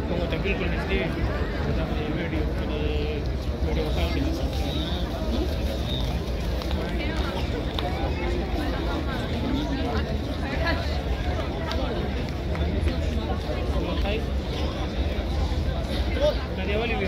Como te biल्कुल इसलिए video video call के लिए media वाली भी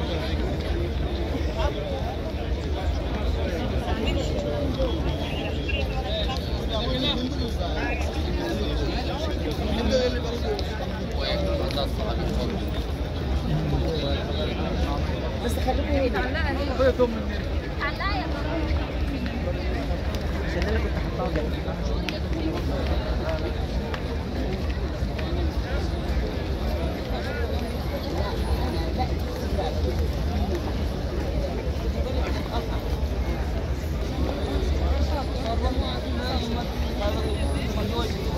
بس خليكي هنا تعلقها هي تعلقها يا ماما عشان انا كنت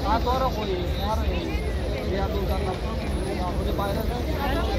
حاطاها कोई यार ये दूसरा मुझे बाहर